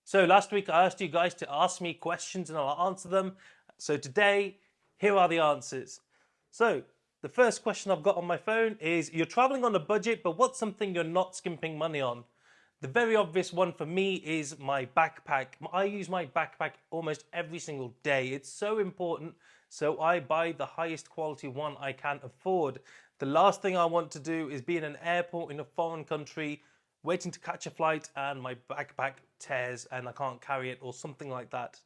So last week I asked you guys to ask me questions and I'll answer them. So today, here are the answers. So the first question I've got on my phone is, you're traveling on a budget, but what's something you're not skimping money on? The very obvious one for me is my backpack. I use my backpack almost every single day. It's so important, so I buy the highest quality one I can afford. The last thing I want to do is be in an airport in a foreign country waiting to catch a flight and my backpack tears and I can't carry it or something like that.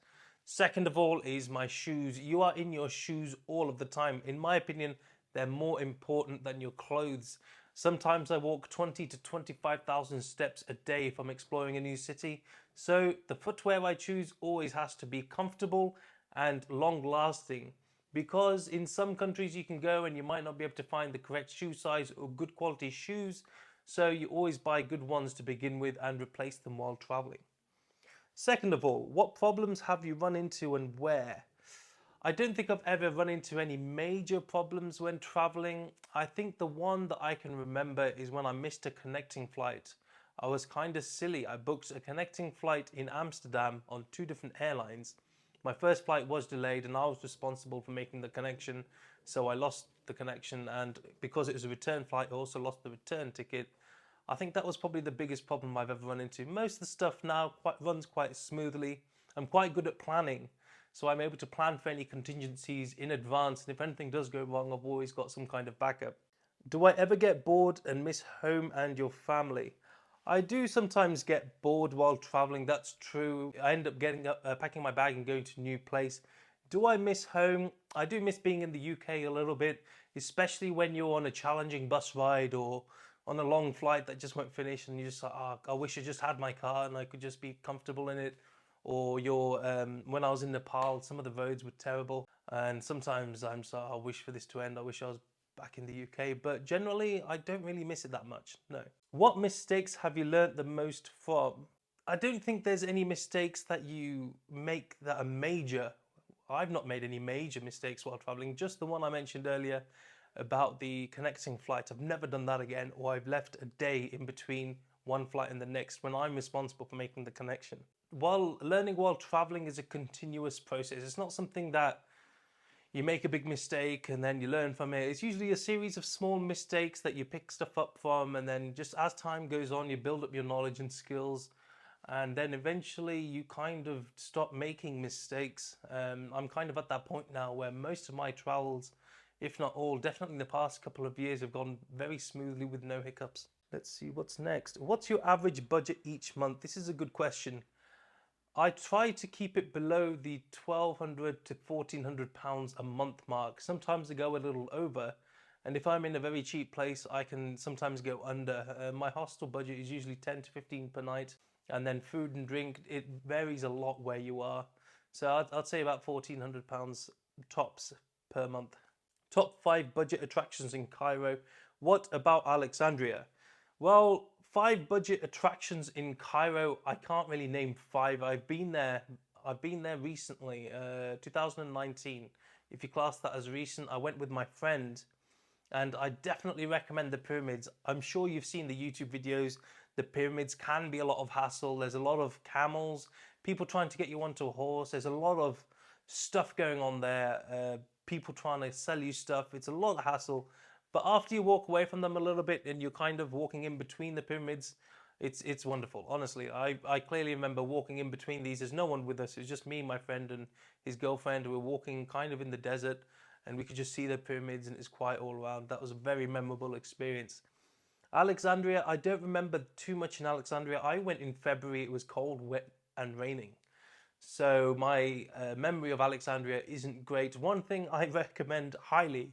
Second of all is my shoes. You are in your shoes all of the time. In my opinion, they're more important than your clothes. Sometimes I walk 20 to 25,000 steps a day if I'm exploring a new city. So the footwear I choose always has to be comfortable and long lasting. Because in some countries you can go and you might not be able to find the correct shoe size or good quality shoes. So you always buy good ones to begin with and replace them while traveling. Second of all, what problems have you run into and where? I don't think I've ever run into any major problems when traveling. I think the one that I can remember is when I missed a connecting flight. I was kind of silly. I booked a connecting flight in Amsterdam on two different airlines. My first flight was delayed and I was responsible for making the connection, so I lost the connection, and because it was a return flight I also lost the return ticket. I think that was probably the biggest problem I've ever run into. Most of the stuff now runs quite smoothly. I'm quite good at planning, so I'm able to plan for any contingencies in advance, and if anything does go wrong I've always got some kind of backup. Do I ever get bored and miss home and your family? I do sometimes get bored while traveling, that's true. I end up packing my bag and going to a new place. Do I miss home? I do miss being in the UK a little bit, especially when you're on a challenging bus ride or on a long flight that just won't finish and you're just like, oh, I wish I just had my car and I could just be comfortable in it. Or when I was in Nepal, some of the roads were terrible, and sometimes I'm so, I wish for this to end. I wish I was back in the UK, but generally I don't really miss it that much. No. What mistakes have you learnt the most from? I don't think there's any mistakes that you make that are major. I've not made any major mistakes while traveling, just the one I mentioned earlier about the connecting flight. I've never done that again, or I've left a day in between one flight and the next when I'm responsible for making the connection. While learning while traveling is a continuous process. It's not something that you make a big mistake and then you learn from it. It's usually a series of small mistakes that you pick stuff up from, and then just as time goes on, you build up your knowledge and skills, and then eventually you kind of stop making mistakes. I'm kind of at that point now where most of my travels, if not all, definitely in the past couple of years, have gone very smoothly with no hiccups. Let's see what's next. What's your average budget each month? This is a good question. I try to keep it below the £1,200 to £1,400 a month mark. Sometimes I go a little over, and if I'm in a very cheap place, I can sometimes go under. My hostel budget is usually 10 to 15 per night, and then food and drink, it varies a lot where you are. So I'd say about £1,400 tops per month. Top 5 budget attractions in Cairo. What about Alexandria? Well, 5 budget attractions in Cairo. I can't really name 5. I've been there recently, 2019. If you class that as recent, I went with my friend, and I definitely recommend the pyramids. I'm sure you've seen the YouTube videos. The pyramids can be a lot of hassle. There's a lot of camels, people trying to get you onto a horse. There's a lot of stuff going on there. People trying to sell you stuff. It's a lot of hassle. But after you walk away from them a little bit and you're kind of walking in between the pyramids, it's wonderful. Honestly, I clearly remember walking in between these. There's no one with us. It was just me, my friend, and his girlfriend. We were walking kind of in the desert, and we could just see the pyramids, and it's quiet all around. That was a very memorable experience. Alexandria, I don't remember too much in Alexandria. I went in February. It was cold, wet, and raining. So my memory of Alexandria isn't great. One thing I recommend highly,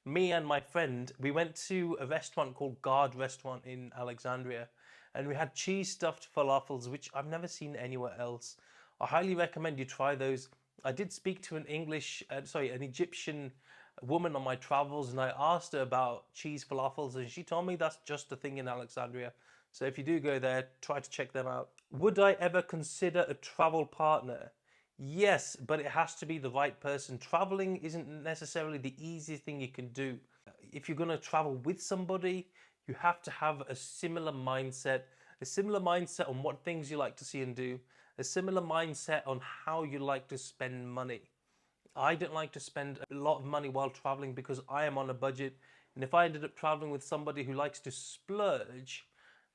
me and my friend, we went to a restaurant called Guard Restaurant in Alexandria, and we had cheese stuffed falafels, which I've never seen anywhere else. I highly recommend you try those. I did speak to an Egyptian woman on my travels, and I asked her about cheese falafels, and she told me that's just a thing in Alexandria. So if you do go there, try to check them out. Would I ever consider a travel partner? Yes, but it has to be the right person. Traveling isn't necessarily the easiest thing you can do. If you're going to travel with somebody, you have to have a similar mindset on what things you like to see and do. a similar mindset on how you like to spend money. I don't like to spend a lot of money while traveling because I am on a budget. And if I ended up traveling with somebody who likes to splurge,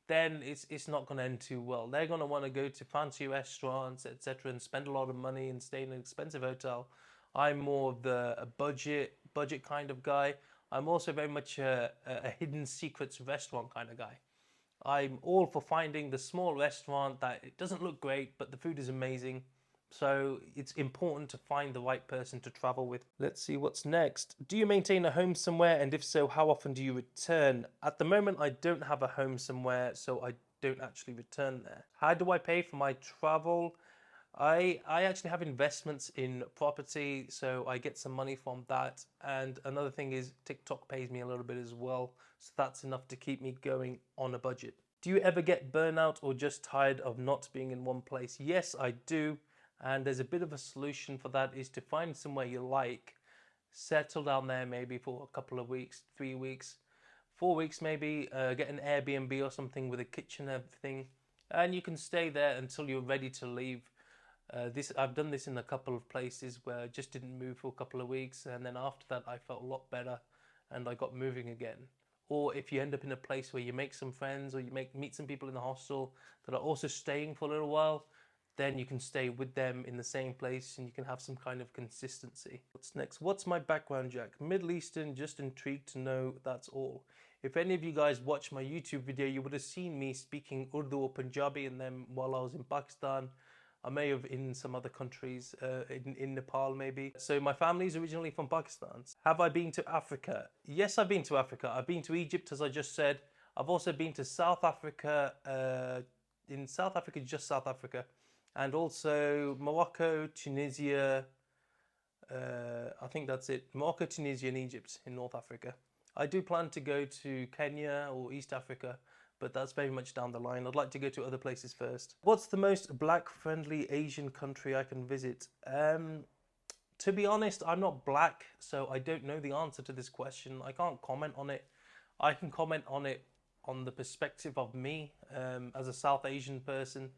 then it's not going to end too well. They're going to want to go to fancy restaurants, etc., and spend a lot of money and stay in an expensive hotel. I'm more of a budget kind of guy. I'm also very much a hidden secrets restaurant kind of guy. I'm all for finding the small restaurant that it doesn't look great, but the food is amazing. So it's important to find the right person to travel with. Let's see what's next. Do you maintain a home somewhere? And if so, how often do you return? At the moment, I don't have a home somewhere, so I don't actually return there. How do I pay for my travel? I actually have investments in property, so I get some money from that. And another thing is TikTok pays me a little bit as well, so that's enough to keep me going on a budget. Do you ever get burnout or just tired of not being in one place? Yes, I do. And there's a bit of a solution for that, is to find somewhere you like, settle down there maybe for a couple of weeks, 3 weeks, 4 weeks maybe, get an Airbnb or something with a kitchen and everything, and you can stay there until you're ready to leave. I've done this in a couple of places where I just didn't move for a couple of weeks, and then after that I felt a lot better and I got moving again. Or if you end up in a place where you make some friends or you meet some people in the hostel that are also staying for a little while, then you can stay with them in the same place and you can have some kind of consistency. What's next? What's my background, Jack? Middle Eastern, just intrigued to know, that's all. If any of you guys watch my YouTube video, you would have seen me speaking Urdu or Punjabi in them while I was in Pakistan. I may have in some other countries, in Nepal maybe. So my family is originally from Pakistan. Have I been to Africa? Yes, I've been to Africa. I've been to Egypt, as I just said. I've also been to South Africa, in South Africa, just South Africa. And also Morocco, Tunisia, I think that's it. Morocco, Tunisia and Egypt in North Africa. I do plan to go to Kenya or East Africa, but that's very much down the line. I'd like to go to other places first. What's the most black-friendly Asian country I can visit? To be honest, I'm not black, so I don't know the answer to this question. I can't comment on it. I can comment on it on the perspective of me as a South Asian person.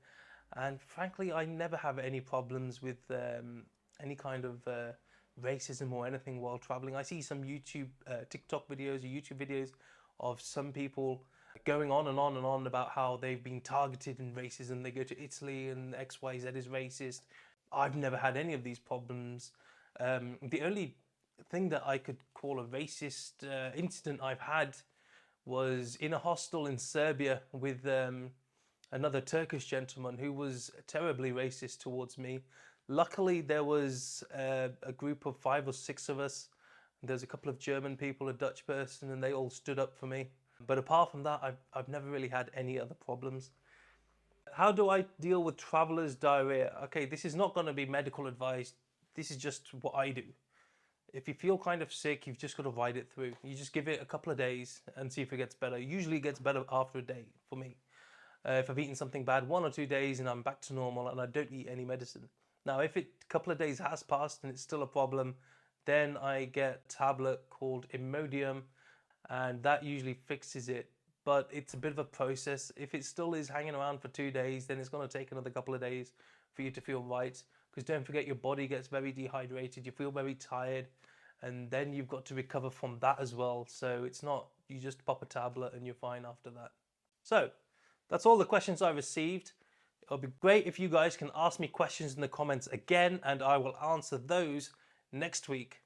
And frankly, I never have any problems with any kind of racism or anything while traveling. I see some TikTok videos or YouTube videos of some people going on and on and on about how they've been targeted in racism. They go to Italy and XYZ is racist. I've never had any of these problems. The only thing that I could call a racist incident I've had was in a hostel in Serbia with another Turkish gentleman who was terribly racist towards me. Luckily, there was a group of 5 or 6 of us. There's a couple of German people, a Dutch person, and they all stood up for me. But apart from that, I've never really had any other problems. How do I deal with traveler's diarrhea? Okay, this is not going to be medical advice. This is just what I do. If you feel kind of sick, you've just got to ride it through. You just give it a couple of days and see if it gets better. Usually it gets better after a day for me. If I've eaten something bad 1 or 2 days and I'm back to normal and I don't eat any medicine. Now, if a couple of days has passed and it's still a problem, then I get a tablet called Imodium, and that usually fixes it. But it's a bit of a process. If it still is hanging around for 2 days, then it's going to take another couple of days for you to feel right. Because don't forget, your body gets very dehydrated, you feel very tired, and then you've got to recover from that as well. So it's not, you just pop a tablet and you're fine after that. So that's all the questions I received. It'll be great if you guys can ask me questions in the comments again, and I will answer those next week.